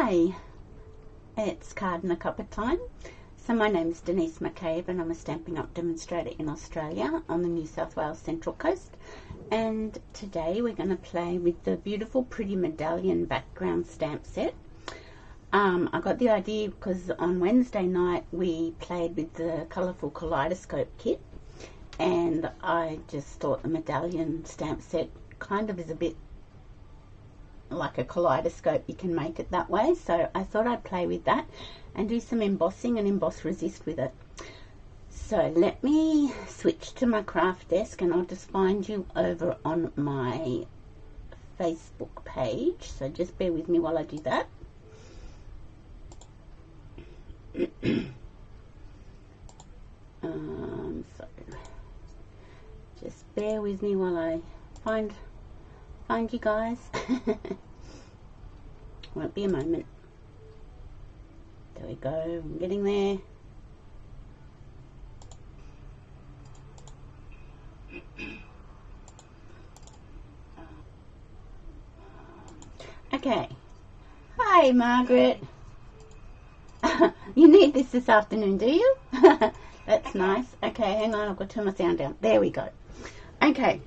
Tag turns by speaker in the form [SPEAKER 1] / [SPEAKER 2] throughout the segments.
[SPEAKER 1] Hi, it's Card and a Cuppa time. So my name is Denise McCabe and I'm a Stampin' Up! Demonstrator in Australia on the New South Wales Central Coast. And today we're going to play with the beautiful Pretty Medallion background stamp set. I got the idea because on Wednesday night we played with the colourful kaleidoscope kit, and I just thought the medallion stamp set kind of is a bit like a kaleidoscope. You can make it that way, so I thought I'd play with that and do some embossing and emboss resist with it. So let me switch to my craft desk and I'll just find you over on my Facebook page, so just bear with me while I do that. So just bear with me while I find you guys. Won't be a moment. There we go, I'm getting there. Okay. Hi, Margaret. You need this afternoon, do you? That's nice. Okay, hang on, I've got to turn my sound down. There we go. Okay.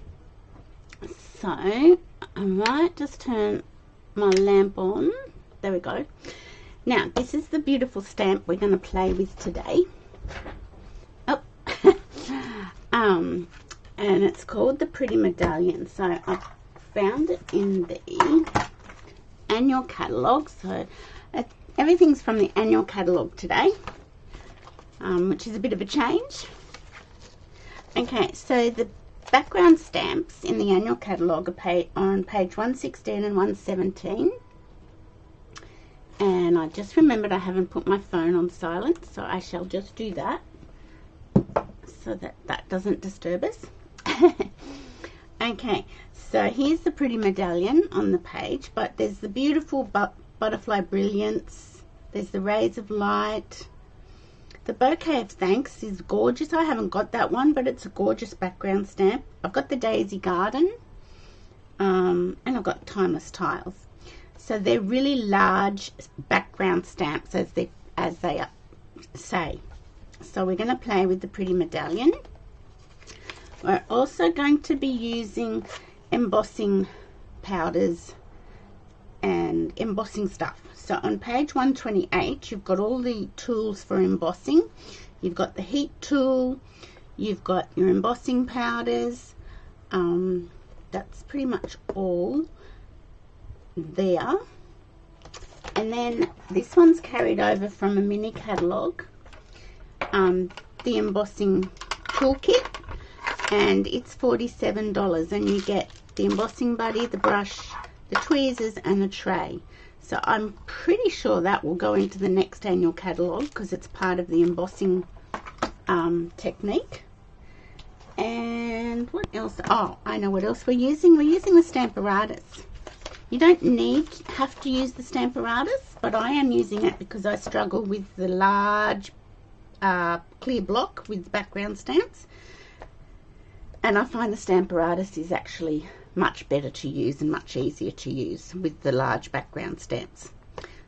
[SPEAKER 1] So, I might just turn my lamp on. There we go. Now, this is the beautiful stamp we're going to play with today. Oh. And it's called the Pretty Medallion. So, I found it in the annual catalogue. So, everything's from the annual catalogue today, which is a bit of a change. Okay, so the background stamps in the annual catalogue are on page 116 and 117. And I just remembered I haven't put my phone on silent, so I shall just do that so that that doesn't disturb us. Okay, so here's the Pretty Medallion on the page, but there's the beautiful butterfly brilliance, there's the rays of light. The bouquet of thanks is gorgeous. I haven't got that one, but it's a gorgeous background stamp. I've got the daisy garden, and I've got timeless tiles. So they're really large background stamps, as they say. So we're going to play with the Pretty Medallion. We're also going to be using embossing powders and embossing stuff. So on page 128 you've got all the tools for embossing. You've got the heat tool, you've got your embossing powders. That's pretty much all there. And then this one's carried over from a mini catalogue, the embossing toolkit, and it's $47, and you get the embossing buddy, the brush, the tweezers and the tray. So I'm pretty sure that will go into the next annual catalogue because it's part of the embossing technique. And what else? Oh, I know what else we're using. We're using the Stamparatus. You don't have to use the Stamparatus, but I am using it because I struggle with the large clear block with background stamps. And I find the Stamparatus is actually much better to use and much easier to use with the large background stamps.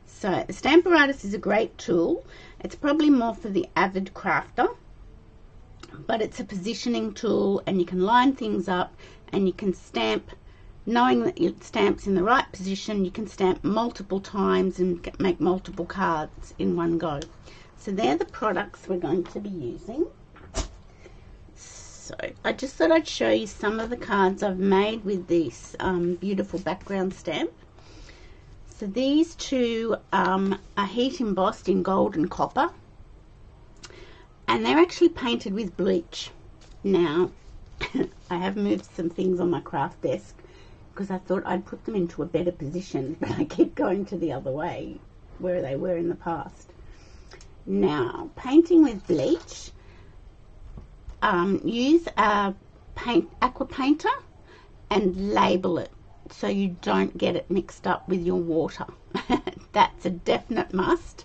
[SPEAKER 1] So the Stamparatus is a great tool. It's probably more for the avid crafter, but it's a positioning tool, and you can line things up and you can stamp, knowing that your stamp's in the right position. You can stamp multiple times and make multiple cards in one go. So they're the products we're going to be using. So I just thought I'd show you some of the cards I've made with this beautiful background stamp. So these two are heat embossed in gold and copper, and they're actually painted with bleach. Now I have moved some things on my craft desk because I thought I'd put them into a better position, but I keep going to the other way where they were in the past. Now, painting with bleach, use a aqua painter and label it so you don't get it mixed up with your water. That's a definite must.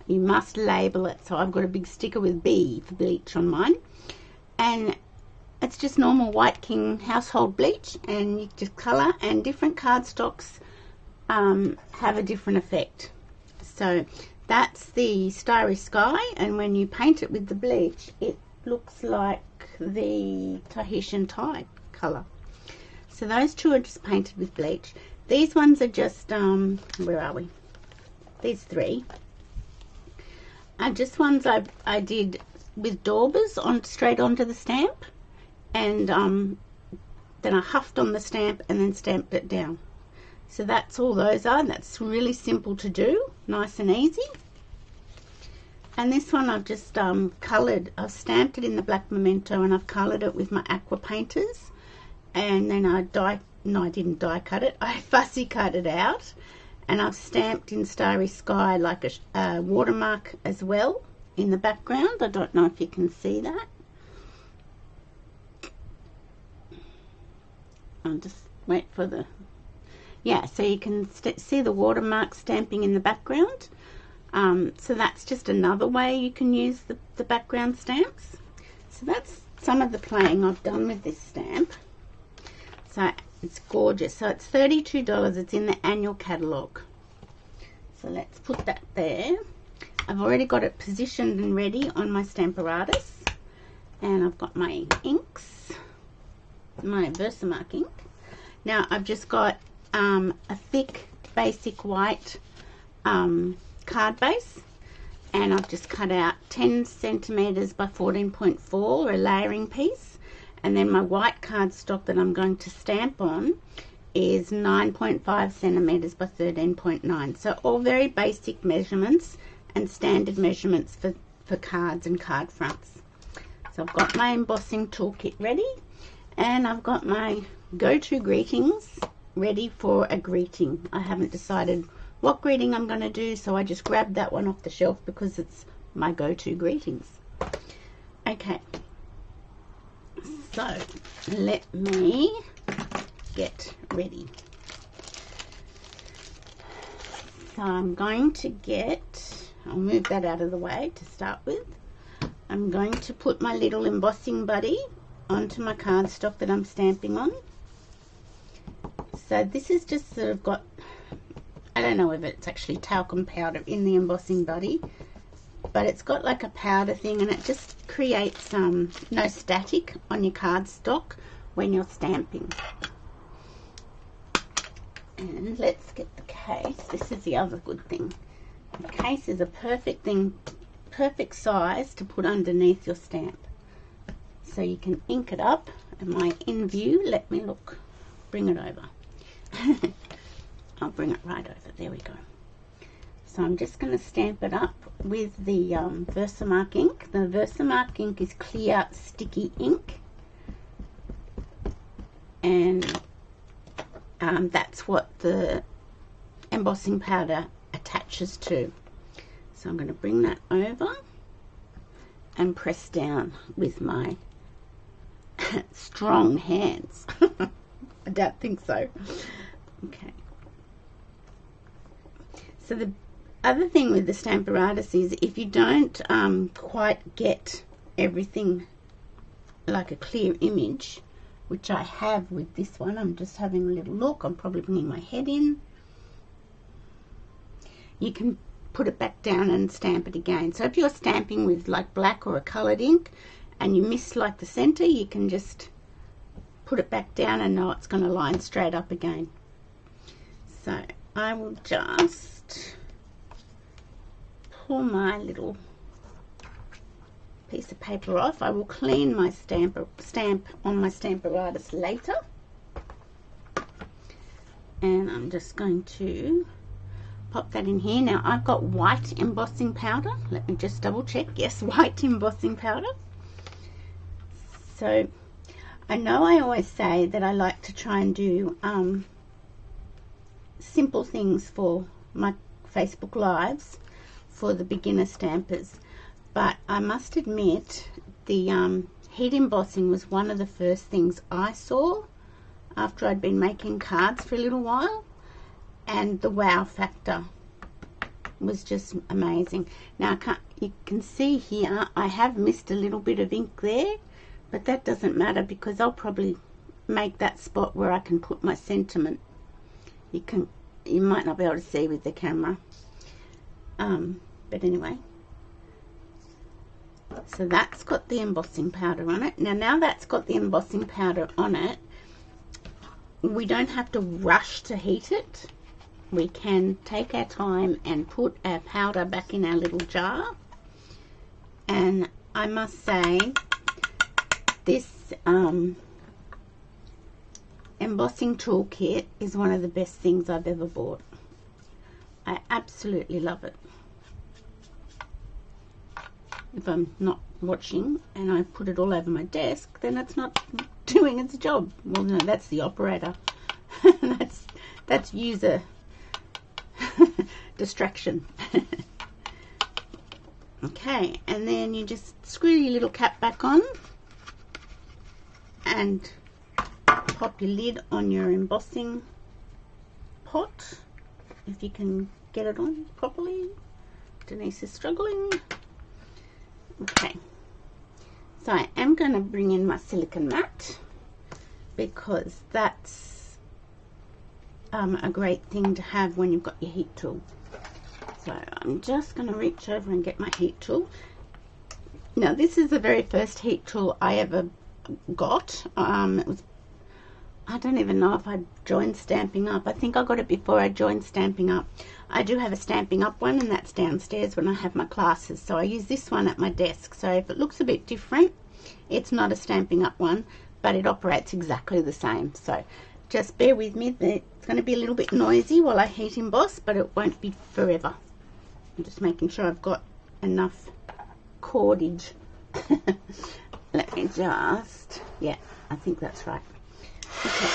[SPEAKER 1] You must label it. So I've got a big sticker with B for bleach on mine, and it's just normal White King household bleach, and you just colour, and different cardstocks have a different effect. So that's the Starry Sky, and when you paint it with the bleach, it looks like the Tahitian Thai colour. So those two are just painted with bleach. These ones are just, where are we? These three are just ones I did with daubers on straight onto the stamp, and then I huffed on the stamp and then stamped it down. So that's all those are, and that's really simple to do, nice and easy. And this one I've just coloured, I've stamped it in the black memento and I've coloured it with my aqua painters, and then I didn't die cut it, I fussy cut it out, and I've stamped in Starry Sky like a watermark as well in the background. I don't know if you can see that. I'll just wait for the, yeah, so you can see the watermark stamping in the background. So that's just another way you can use the background stamps. So that's some of the playing I've done with this stamp. So it's gorgeous. So it's $32. It's in the annual catalogue. So let's put that there. I've already got it positioned and ready on my Stamparatus, and I've got my inks, my Versamark ink. Now I've just got a thick basic white card base, and I've just cut out 10 centimeters by 14.4, a layering piece, and then my white cardstock that I'm going to stamp on is 9.5 centimeters by 13.9. So all very basic measurements and standard measurements for cards and card fronts. So I've got my embossing toolkit ready, and I've got my go-to greetings ready for a greeting. I haven't decided what greeting I'm going to do, so I just grabbed that one off the shelf because it's my go-to greetings. Okay, so let me get ready. So I'm going to I'll move that out of the way to start with. I'm going to put my little embossing buddy onto my cardstock that I'm stamping on. So this is just sort of got, I don't know if it's actually talcum powder in the embossing buddy, but it's got like a powder thing, and it just creates no static on your cardstock when you're stamping. And let's get the case. This is the other good thing. The case is a perfect size to put underneath your stamp. So you can ink it up. Am I in view? Let me look. Bring it over. I'll bring it right over. There we go. So I'm just going to stamp it up with the Versamark ink. The Versamark ink is clear sticky ink, and that's what the embossing powder attaches to. So I'm going to bring that over and press down with my strong hands. I don't think so. Okay. So the other thing with the Stamparatus is if you don't quite get everything like a clear image, which I have with this one, I'm just having a little look, I'm probably bringing my head in, you can put it back down and stamp it again. So if you're stamping with like black or a coloured ink and you miss like the centre, you can just put it back down and know it's going to line straight up again. So I will just pull my little piece of paper off. I will clean my stamp on my Stamparatus later, and I'm just going to pop that in here. Now I've got white embossing powder. Let me just double check. Yes, white embossing powder. So I know I always say that I like to try and do simple things for my Facebook Lives for the beginner stampers, but I must admit the heat embossing was one of the first things I saw after I'd been making cards for a little while, and the wow factor was just amazing. Now you can see here I have missed a little bit of ink there, but that doesn't matter because I'll probably make that spot where I can put my sentiment. You might not be able to see with the camera, But anyway, so that's got the embossing powder on it. Now that's got the embossing powder on it, we don't have to rush to heat it. We can take our time and put our powder back in our little jar. And I must say, this embossing toolkit is one of the best things I've ever bought. I absolutely love it. If I'm not watching and I put it all over my desk, then it's not doing its job. Well, no, that's the operator. that's user distraction. Okay, and then you just screw your little cap back on and pop your lid on your embossing pot, if you can get it on properly. Denise is struggling. Okay, so I am going to bring in my silicone mat, because that's a great thing to have when you've got your heat tool. So I'm just going to reach over and get my heat tool. Now this is the very first heat tool I ever got. It was, I don't even know if I joined Stamping Up. I think I got it before I joined Stamping Up. I do have a Stamping Up one, and that's downstairs when I have my classes. So I use this one at my desk. So if it looks a bit different, it's not a Stamping Up one, but it operates exactly the same. So just bear with me. It's going to be a little bit noisy while I heat emboss, but it won't be forever. I'm just making sure I've got enough cordage. Let me just, yeah, I think that's right. Okay.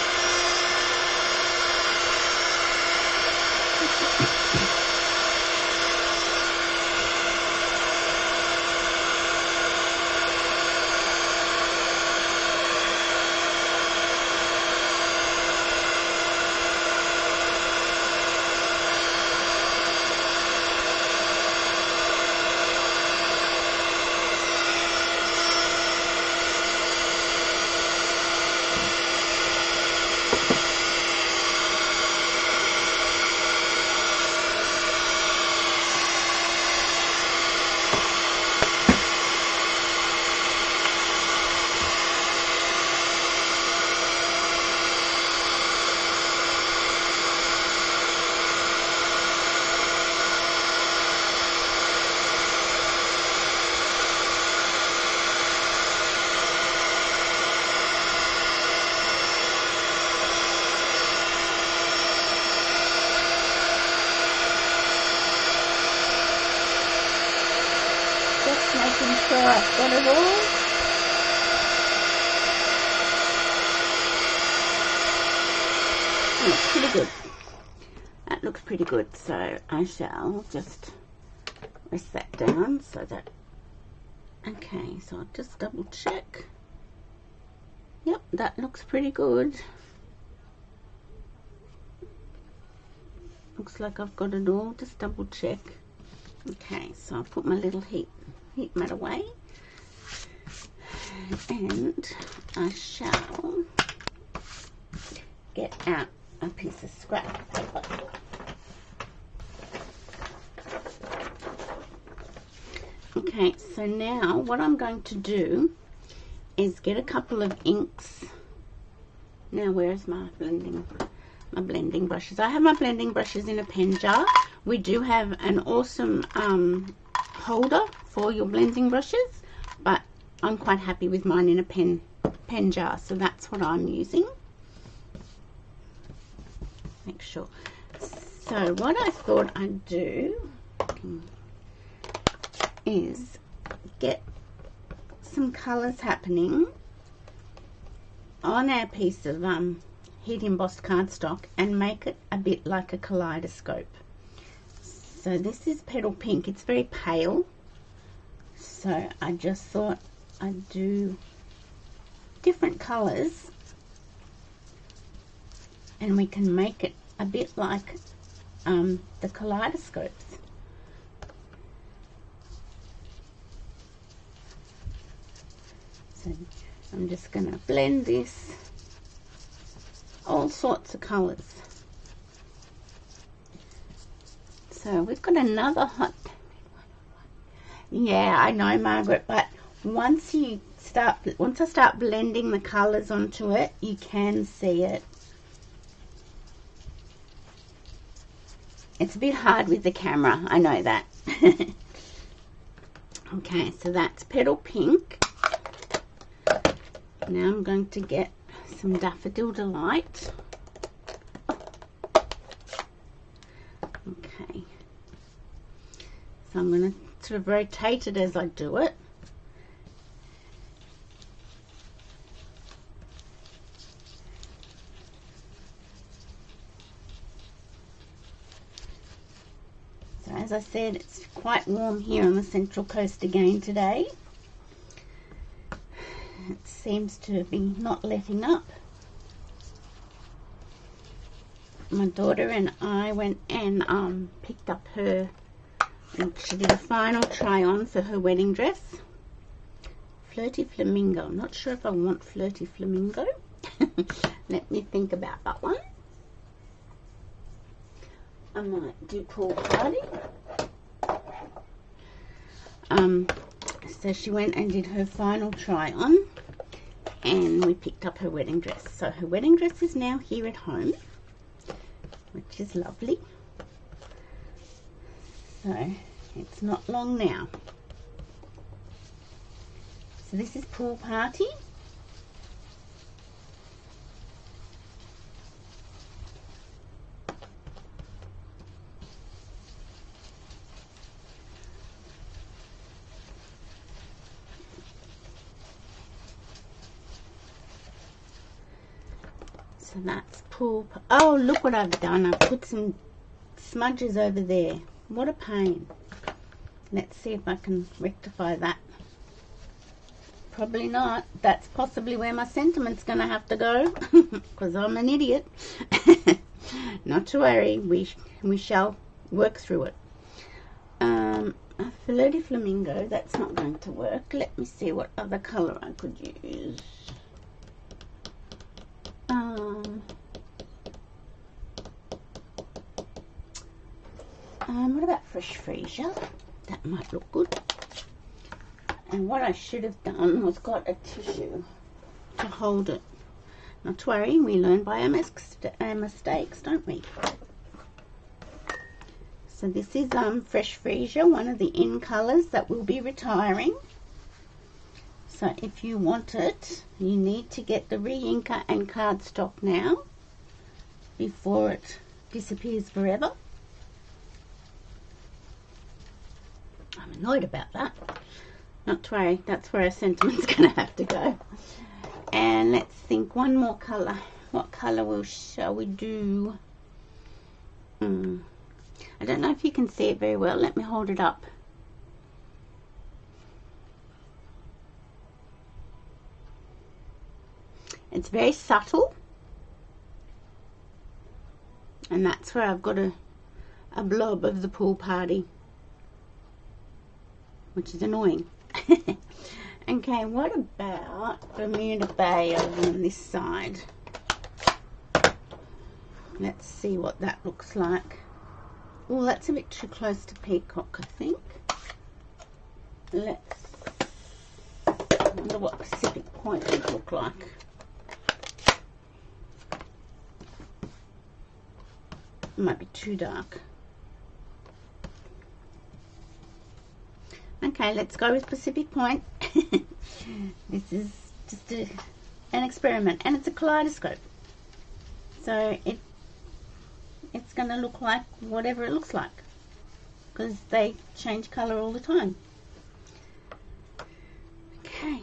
[SPEAKER 1] Making sure I've got it all. That looks pretty good. That looks pretty good. So I shall just rest that down so that, okay, so I'll just double check. Yep, that looks pretty good. Looks like I've got it all. Just double check. Okay, so I'll put my little heat mat away, and I shall get out a piece of scrap paper. Okay, so now what I'm going to do is get a couple of inks. Now where's my blending brushes? I have my blending brushes in a pen jar. We do have an awesome holder for your blending brushes, but I'm quite happy with mine in a pen jar, so that's what I'm using. Make sure. So what I thought I'd do is get some colors happening on our piece of heat embossed cardstock and make it a bit like a kaleidoscope. So this is Petal Pink. It's very pale, so I just thought I'd do different colors and we can make it a bit like the kaleidoscopes. So I'm just going to blend this, all sorts of colors. So we've got another hot. Yeah, I know, Margaret, but once I start blending the colours onto it, you can see it. It's a bit hard with the camera, I know that. Okay, so that's Petal Pink. Now I'm going to get some Daffodil Delight. Okay, so I'm going to sort of rotate it as I do it. So as I said, it's quite warm here on the Central Coast again today. It seems to be not letting up. My daughter and I went and picked up her, and she did a final try on for her wedding dress. Flirty Flamingo. I'm not sure if I want Flirty Flamingo. Let me think about that one. I might do Pool Party. So she went and did her final try on, and we picked up her wedding dress. So her wedding dress is now here at home, which is lovely. So it's not long now. So this is Pool Party. So that's Pool. Oh, look what I've done. I've put some smudges over there. What a pain. Let's see if I can rectify that. Probably not. That's possibly where my sentiment's going to have to go, because I'm an idiot. Not to worry. We shall work through it. A Flirty Flamingo, that's not going to work. Let me see what other colour I could use. What about Fresh Freesia? That might look good. And what I should have done was got a tissue to hold it. Not to worry, we learn by our mistakes, don't we? So this is Fresh Freesia, one of the in colours that will be retiring. So if you want it, you need to get the re-inker and cardstock now before it disappears forever. I'm annoyed about that. Not to worry, that's where our sentiment's going to have to go. And let's think one more colour. What colour shall we do? I don't know if you can see it very well. Let me hold it up. It's very subtle. And that's where I've got a blob of the Pool Party, which is annoying. Okay, what about Bermuda Bay over on this side? Let's see what that looks like. Oh, that's a bit too close to Peacock, I think. Let's wonder what Pacific Point would look like. It might be too dark. Okay, let's go with Pacific Point. This is just an experiment, and it's a kaleidoscope. So it's going to look like whatever it looks like, because they change colour all the time. Okay.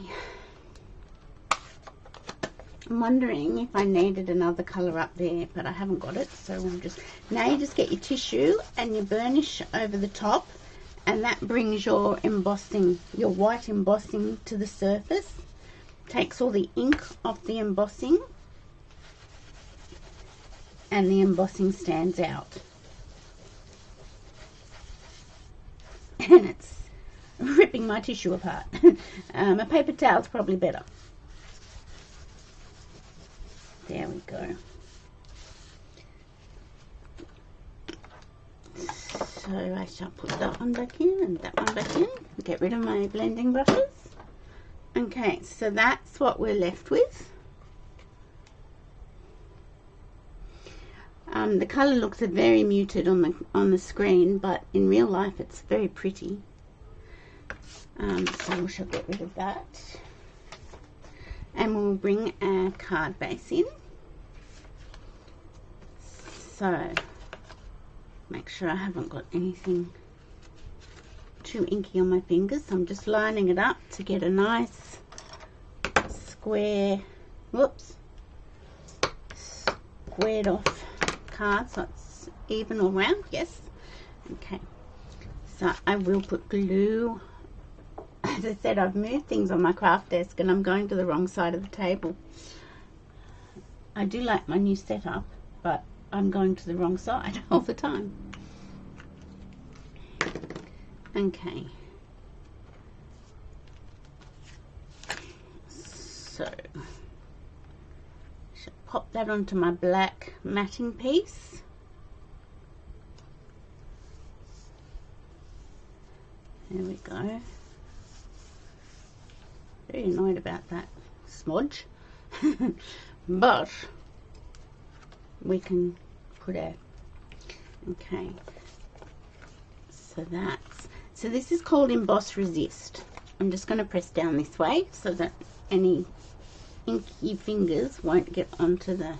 [SPEAKER 1] I'm wondering if I needed another colour up there, but I haven't got it. So we'll now you just get your tissue and you burnish over the top, and that brings your embossing, your white embossing, to the surface. Takes all the ink off the embossing, and the embossing stands out. And it's ripping my tissue apart. A paper towel's probably better. There we go. So So I shall put that one back in and that one back in. Get rid of my blending brushes. Okay, so that's what we're left with. The colour looks very muted on the screen, but in real life it's very pretty. So we shall get rid of that. And we'll bring our card base in. So make sure I haven't got anything too inky on my fingers. So I'm just lining it up to get a nice square, squared off card, so it's even all round. Yes. Okay, so I will put glue. As I said, I've moved things on my craft desk and I'm going to the wrong side of the table. I do like my new setup, but I'm going to the wrong side all the time. Okay, so I should pop that onto my black matting piece. There we go. Very annoyed about that smudge. But we can put a, okay, so this is called Emboss Resist. I'm just going to press down this way so that any inky fingers won't get onto the,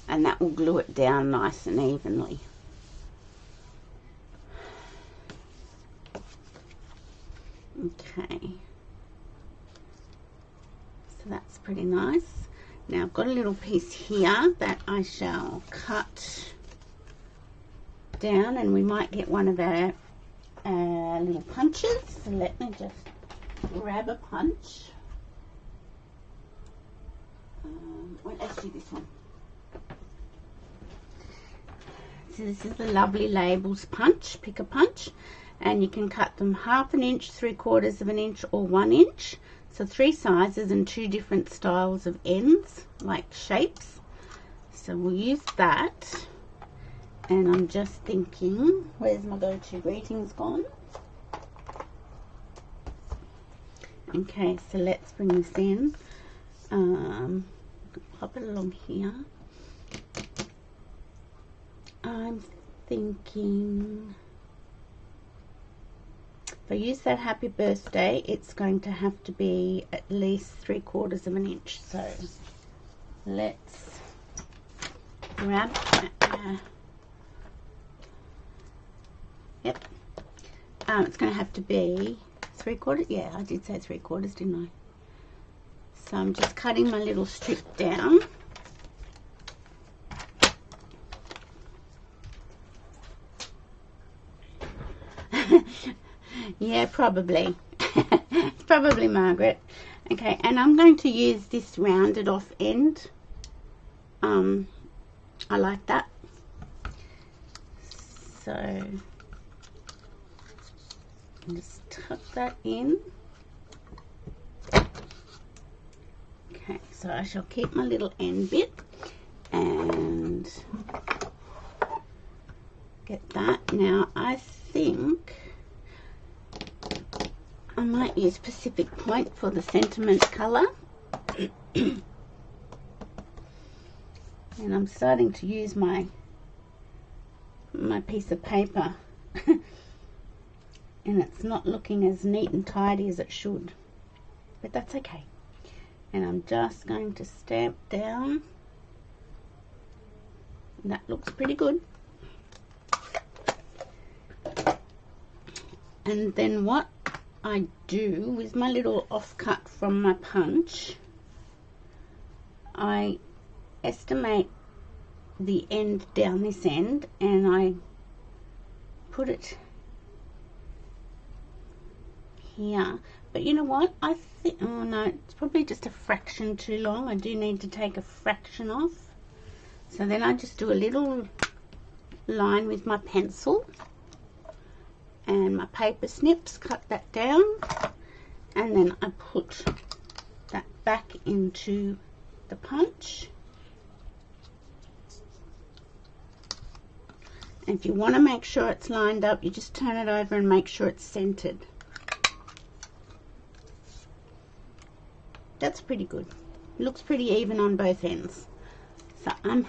[SPEAKER 1] and that will glue it down nice and evenly. Okay, so that's pretty nice. Now I've got a little piece here that I shall cut down, and we might get one of our little punches. So let me just grab a punch. Well, let's do this one. So this is the Lovely Labels punch, pick a punch, and you can cut them 1/2 inch, 3/4 of an inch, or 1 inch. So 3 sizes and 2 different styles of ends, like shapes. So we'll use that. And I'm just thinking, where's my go-to greetings gone? Okay, so let's bring this in. Pop it along here. I'm thinking, if I use that happy birthday, it's going to have to be at least 3/4 of an inch. So let's grab yep, it's going to have to be 3/4. Yeah, I did say 3/4, didn't I? So I'm just cutting my little strip down. Yeah, probably. It's probably Margaret. Okay, and I'm going to use this rounded off end. I like that. So just tuck that in. Okay, so I shall keep my little end bit and get that. Now I think I might use Pacific Point for the sentiment colour. And I'm starting to use my piece of paper and it's not looking as neat and tidy as it should, but that's okay. And I'm just going to stamp down. That looks pretty good. And then what I do with my little offcut from my punch, I estimate the end down this end and I put it here. But you know what, I think, oh no, it's probably just a fraction too long. I do need to take a fraction off. So then I just do a little line with my pencil and my paper snips, cut that down, and then I put that back into the punch. If you want to make sure it's lined up, you just turn it over and make sure it's centered. That's pretty good. It looks pretty even on both ends. So I'm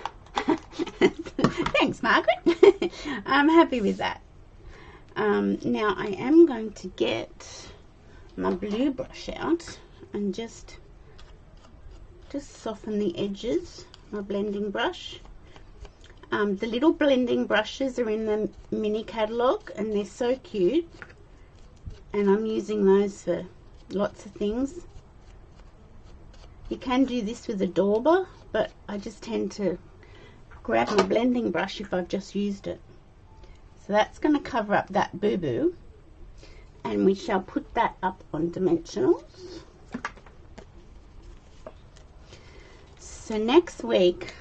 [SPEAKER 1] thanks, Margaret. I'm happy with that. Now I am going to get my blue brush out and just soften the edges. My blending brush. The little blending brushes are in the mini catalogue and they're so cute, and I'm using those for lots of things. You can do this with a dauber, but I just tend to grab my blending brush if I've just used it. So that's going to cover up that boo-boo, and we shall put that up on dimensionals. So next week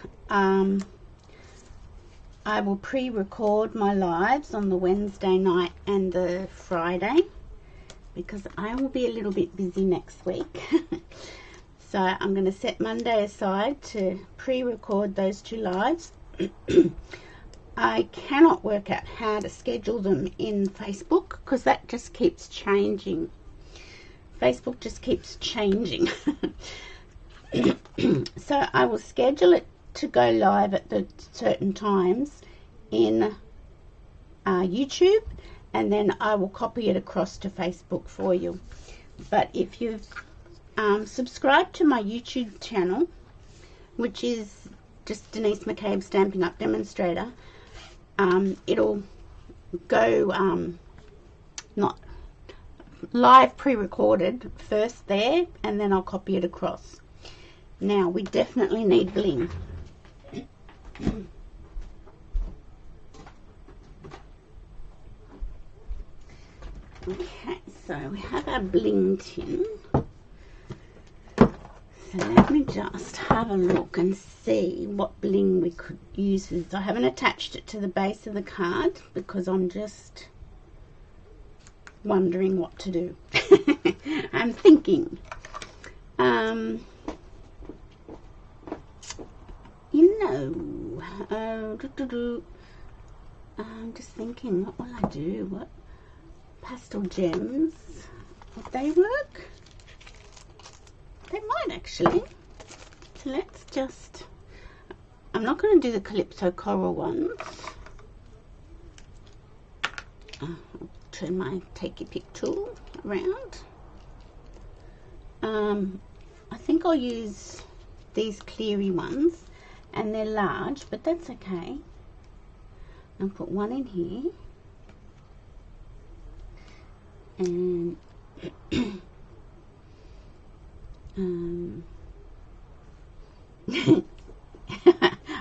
[SPEAKER 1] I will pre-record my lives on the Wednesday night and the Friday, because I will be a little bit busy next week. So I'm going to set Monday aside to pre-record those 2 lives. I cannot work out how to schedule them in Facebook, because that just keeps changing. Facebook just keeps changing. So I will schedule it to go live at the certain times in YouTube, and then I will copy it across to Facebook for you. But if you've subscribed to my YouTube channel, which is just Denise McCabe Stampin' Up! Demonstrator, it'll go not live pre-recorded first there, and then I'll copy it across. Now we definitely need bling. Okay, so we have our bling tin. So let me just have a look and see what bling we could use with. I haven't attached it to the base of the card because I'm just wondering what to do. I'm thinking. You know, I'm just thinking, what will I do? What pastel gems, would they work? They might actually. So let's just, I'm not going to do the Calypso coral ones. I'll turn my take your pick tool around. I think I'll use these cleary ones, and they're large, but that's okay. I'll put one in here, and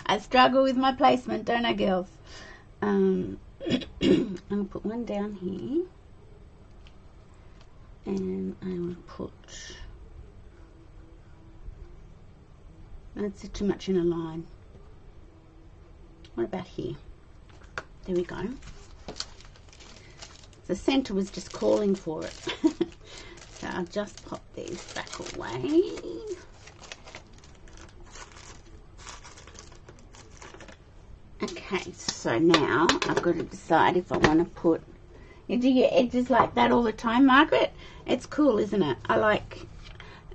[SPEAKER 1] I struggle with my placement, don't I, girls? I'll put one down here, and I will put, that's too much in a line. What about here? There we go. The center was just calling for it. So I'll just pop these back away. Okay, so now I've got to decide if I want to put, you do your edges like that all the time, Margaret? It's cool, isn't it? I like,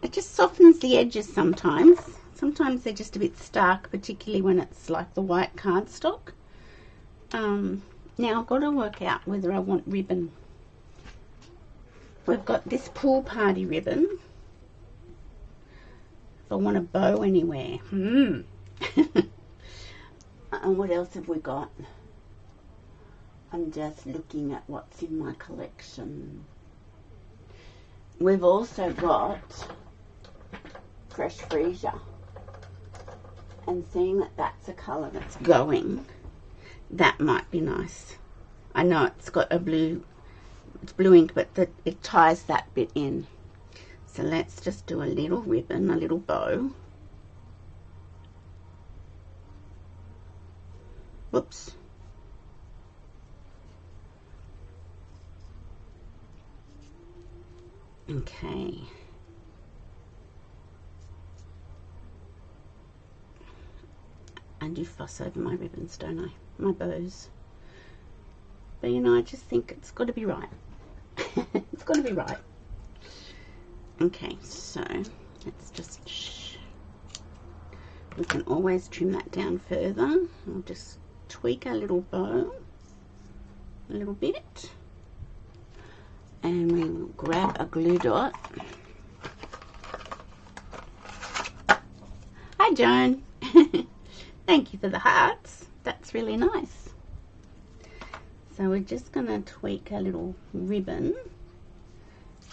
[SPEAKER 1] it just softens the edges sometimes. Sometimes they're just a bit stark, particularly when it's like the white cardstock. Now I've got to work out whether I want ribbon. We've got this pool party ribbon. If I want a bow anywhere. And what else have we got? I'm just looking at what's in my collection. We've also got Fresh Freesia. And seeing that that's a colour that's going, that might be nice. I know it's got a blue, it's blue ink, but it ties that bit in. So let's just do a little ribbon, a little bow. Whoops. Okay. I do fuss over my ribbons, don't I? My bows. But you know, I just think it's got to be right. It's got to be right. Okay, so let's just, we can always trim that down further. I'll just tweak our little bow a little bit. And we will grab a glue dot. Hi, Joan. Thank you for the hearts. That's really nice. So we're just going to tweak a little ribbon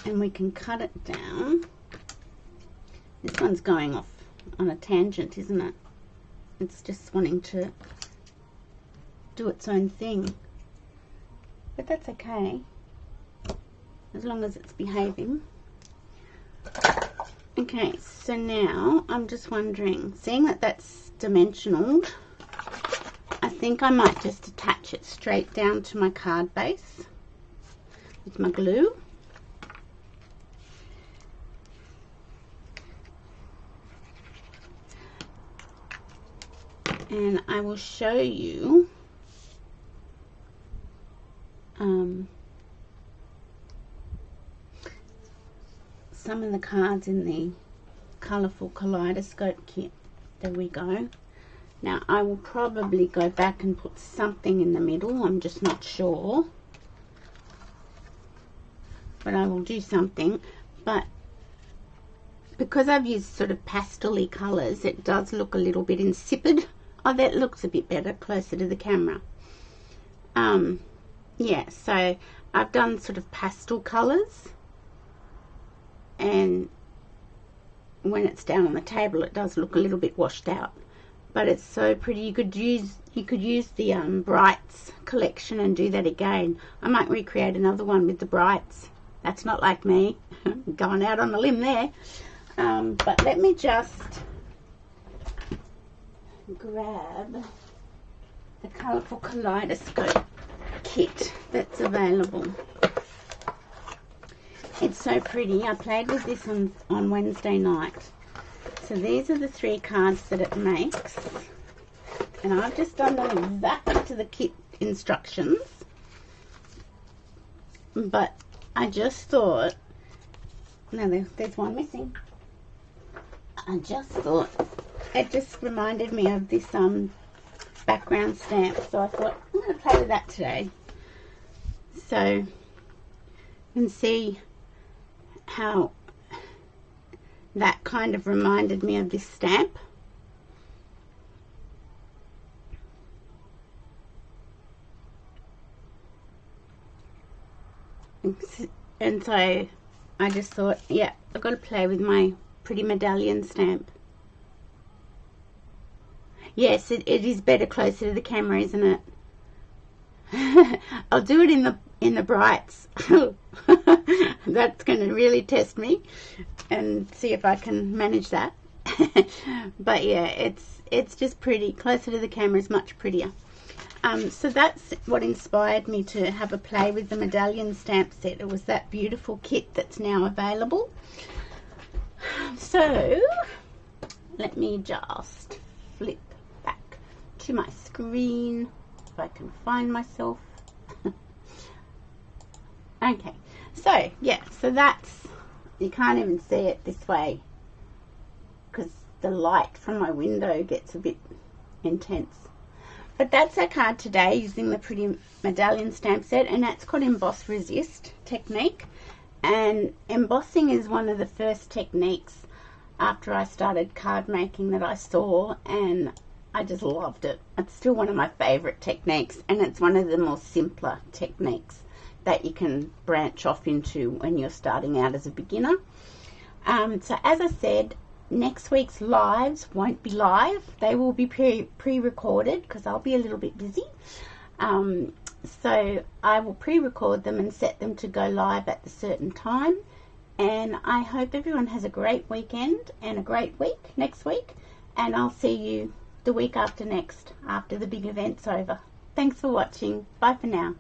[SPEAKER 1] and we can cut it down. This one's going off on a tangent, isn't it? It's just wanting to do its own thing. But that's okay, as long as it's behaving. Okay, so now I'm just wondering, seeing that that's dimensional, I think I might just attach it straight down to my card base with my glue. And I will show you some of the cards in the colourful kaleidoscope kit. There we go. Now I will probably go back and put something in the middle, I'm just not sure, but I will do something. But because I've used sort of pastel-y colours, it does look a little bit insipid. Oh, that looks a bit better closer to the camera. Yeah, so I've done sort of pastel colours, and when it's down on the table it does look a little bit washed out, but it's so pretty. You could use the Brights collection and do that again. I might recreate another one with the Brights. That's not like me. Going out on a limb there. But let me just grab the colourful kaleidoscope kit that's available. It's so pretty. I played with this on Wednesday night. So these are the 3 cards that it makes, and I've just done them exactly to the kit instructions, but I just thought, no, there's one missing. I just thought it just reminded me of this background stamp, so I thought I'm going to play with that today. So you can see how that kind of reminded me of this stamp. And so I just thought, yeah, I've got to play with my Pretty Medallion stamp. Yes, it is better closer to the camera, isn't it? I'll do it in the Brights. That's going to really test me and see if I can manage that. But yeah, it's just pretty. Closer to the camera is much prettier. So that's what inspired me to have a play with the medallion stamp set. It was that beautiful kit that's now available. So let me just flip back to my screen if I can find myself. Okay, so yeah, so that's, you can't even see it this way because the light from my window gets a bit intense. But that's our card today using the Pretty Medallion stamp set, and that's called Emboss Resist technique. And embossing is one of the first techniques after I started card making that I saw, and I just loved it. It's still one of my favorite techniques, and it's one of the more simpler techniques that you can branch off into when you're starting out as a beginner. So as I said, next week's lives won't be live. They will be pre-recorded because I'll be a little bit busy. So I will pre-record them and set them to go live at a certain time. And I hope everyone has a great weekend and a great week next week. And I'll see you the week after next, after the big event's over. Thanks for watching. Bye for now.